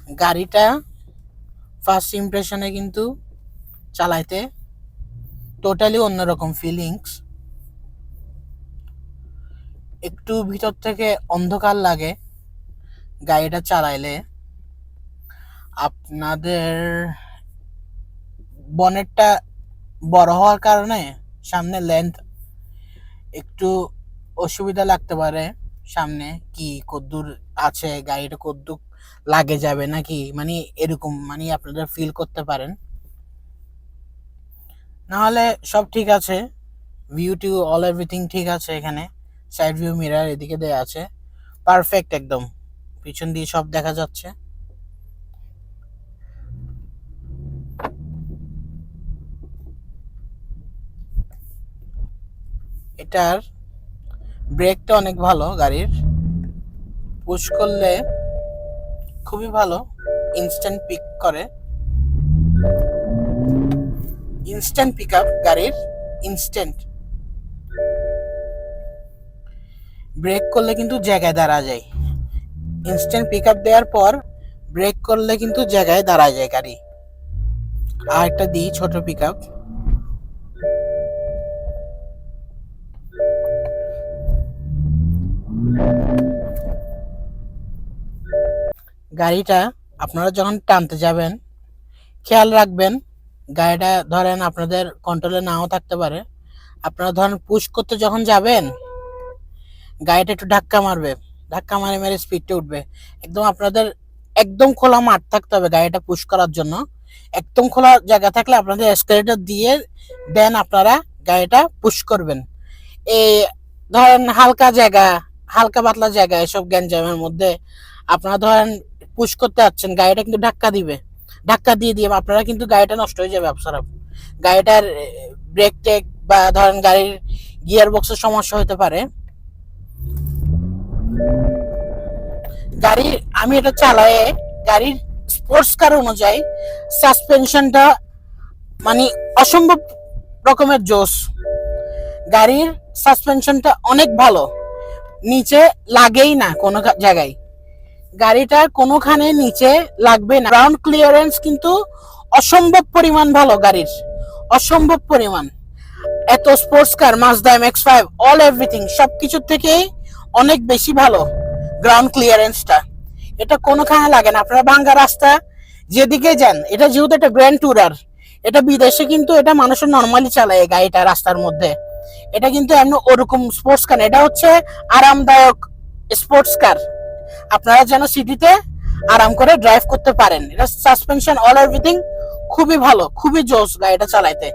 গাড়িটা ফার্স্ট ইমপ্রেশনে কিন্তু চালাইতে টোটালি অন্যরকম ফিলিংস। একটু ভিতর থেকে অন্ধকার লাগে গাড়িটা চালাইলে। আপনাদের বনেটটা বড় হওয়ার কারণে সামনে লেন্থ একটু অসুবিধা লাগতে পারে। সামনে কি কদ্দূর আছে, গাড়িটা কদ্দূর লাগে যাবে নাকি, মানে এরকম মানে আপনারা ফিল করতে পারেন। নাহলে সব ঠিক আছে, ভিউ টিউ অল এভরিথিং ঠিক আছে। এখানে সাইড ভিউ মিরর এদিকে দেয়া আছে, পারফেক্ট একদম, পিছন দিয়ে সব দেখা যাচ্ছে। এটার ব্রেকটা অনেক ভালো, গাড়ির পুশ করলে খুবই ভালো, ইনস্ট্যান্ট পিক করে, ইনস্ট্যান্ট পিক আপ গাড়ির, ইনস্ট্যান্ট। ব্রেক করলে কিন্তু জায়গায় দাঁড়া যায়, ইনস্ট্যান্ট পিক আপ দেওয়ার পর ব্রেক করলে কিন্তু জায়গায় দাঁড়া যায় গাড়ি। আর একটা দিই ছোট পিক আপ, গাড়িটা আপনারা যখন টানতে যাবেন খেয়াল রাখবেন, গাড়িটা ধরেন আপনাদের কন্ট্রোলে নাও থাকতে পারে। আপনারা ধরেন পুশ করতে যখন যাবেন গাড়িটা একটু ধাক্কা মারবে, ধাক্কা মারে মেরে স্পিডটা উঠবে। একদম আপনাদের একদম খোলা মাঠ থাকতে হবে গাড়িটা পুশ করার জন্য। একদম খোলা জায়গা থাকলে আপনাদের এসকেলেটর দিয়ে দেন আপনারা গাড়িটা পুশ করবেন। এই ধরেন হালকা জায়গা, হালকা পাতলা জায়গা, এসব গ্যাঞ্জামের মধ্যে আপনারা ধরেন পুশ করতে যাচ্ছেন, গাড়িটা কিন্তু ধাক্কা দিবে, ধাক্কা দিয়ে দিয়ে আপনারা কিন্তু গাড়িটা নষ্ট হয়ে যাবে। আপনারা গাড়িটার ব্রেক টেক বা ধরেন গাড়ির গিয়ার বক্সের সমস্যা হতে পারে। গাড়ি আমি এটা চালায়ে গাড়ির স্পোর্টস কার অনুযায়ী সাসপেনশনটা মানে অসম্ভব রকমের জোস। গাড়ির সাসপেনশনটা অনেক ভালো, নিচে লাগেই না কোনো জায়গায়, গাড়িটা কোনোখানে নিচে লাগবে না। গ্রাউন্ড ক্লিয়ারেন্স কিন্তু অসম্ভব পরিমাণ ভালো গাড়ির, অসম্ভব পরিমাণ। এত sports car Mazda MX-5 all everything সবকিছুর থেকেই অনেক বেশি ভালো গ্রাউন্ড ক্লিয়ারেন্সটা। এটা কোনোখানে লাগে না। আপনারা ভাঙ্গা রাস্তা যেদিকে যান, এটা যেহেতু একটা গ্র্যান্ড ট্যুরার, এটা বিদেশে কিন্তু এটা মানুষের নর্মালি চালায় গাড়িটা রাস্তার মধ্যে। এটা কিন্তু এমন ওরকম স্পোর্টস কার, এটা হচ্ছে আরামদায়ক স্পোর্টস কার। আপনারা যেন সিটিতে আরাম করে ড্রাইভ করতে পারেন। এটা সাসপেনশন অল এভরিথিং খুবই ভালো, খুবই জোস গাড়িটা চালাইতে।